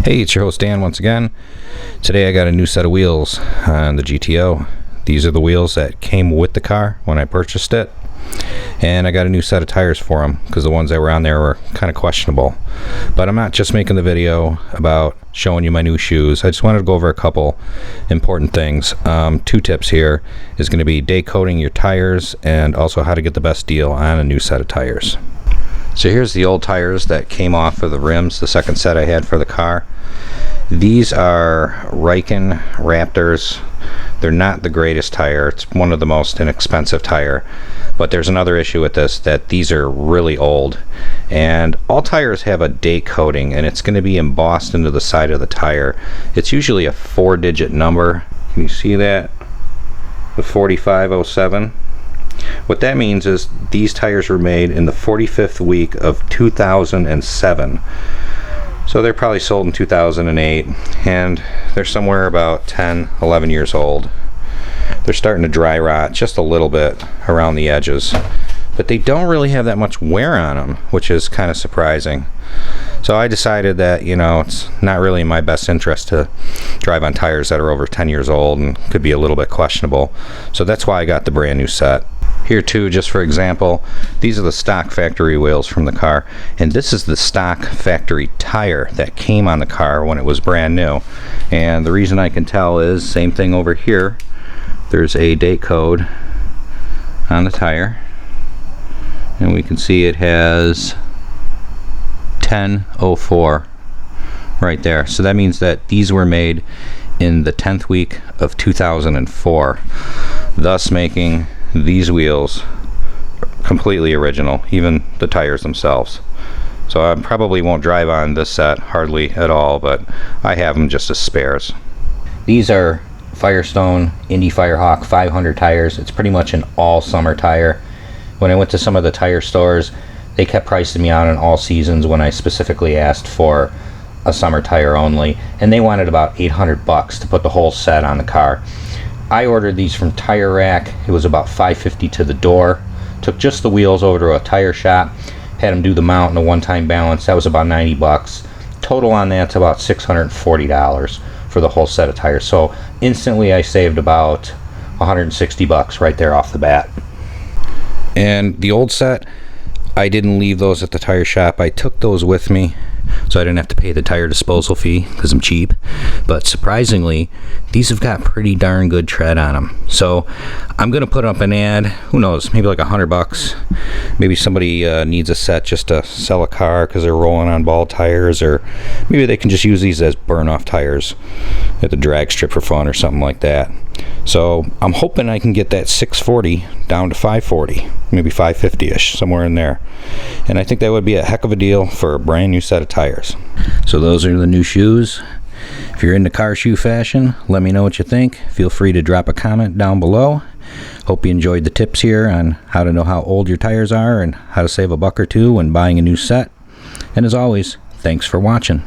Hey, it's your host Dan once again. Today I got a new set of wheels on the GTO. These are the wheels that came with the car when I purchased it. And I got a new set of tires for them because the ones that were on there were kind of questionable. But I'm not just making the video about showing you my new shoes. I just wanted to go over a couple important things. Two tips here is going to be day coating your tires and also how to get the best deal on a new set of tires. So here's the old tires that came off of the rims, the second set I had for the car. These are Riken Raptors. They're not the greatest tire. It's one of the most inexpensive tire. But there's another issue with this, that these are really old. And all tires have a date coating, and it's going to be embossed into the side of the tire. It's usually a 4-digit number. Can you see that? The 4507. What that means is these tires were made in the 45th week of 2007. So they're probably sold in 2008, and they're somewhere about 10, 11 years old. They're starting to dry rot just a little bit around the edges, but they don't really have that much wear on them, which is kind of surprising. So I decided that, it's not really in my best interest to drive on tires that are over 10 years old and could be a little bit questionable. So that's why I got the brand new set. Here too, just for example, these are the stock factory wheels from the car, and this is the stock factory tire that came on the car when it was brand new. And the reason I can tell is, same thing over here, there's a date code on the tire, and we can see it has 1004 right there. So that means that these were made in the 10th week of 2004, thus making these wheels completely original, even the tires themselves. So I probably won't drive on this set hardly at all, but I have them just as spares. These are Firestone Indy Firehawk 500 tires. It's pretty much an all summer tire. When I went to some of the tire stores, they kept pricing me out on all seasons when I specifically asked for a summer tire only, and they wanted about 800 bucks to put the whole set on the car. I ordered these from Tire Rack. It was about $550 to the door. Took just the wheels over to a tire shop, had them do the mount and a one-time balance. That was about 90 bucks. Total on that's about $640 for the whole set of tires. So instantly I saved about 160 bucks right there off the bat. And the old set, I didn't leave those at the tire shop. I took those with me so I didn't have to pay the tire disposal fee because I'm cheap. But surprisingly, these have got pretty darn good tread on them. So I'm gonna put up an ad, who knows, maybe like 100 bucks. Maybe somebody needs a set just to sell a car because they're rolling on bald tires, or maybe they can just use these as burn off tires at the drag strip for fun or something like that. So I'm hoping I can get that 640 down to 540, maybe 550-ish, somewhere in there. And I think that would be a heck of a deal for a brand new set of tires. So those are the new shoes. If you're into car shoe fashion, let me know what you think. Feel free to drop a comment down below. Hope you enjoyed the tips here on how to know how old your tires are and how to save a buck or two when buying a new set. And as always, thanks for watching.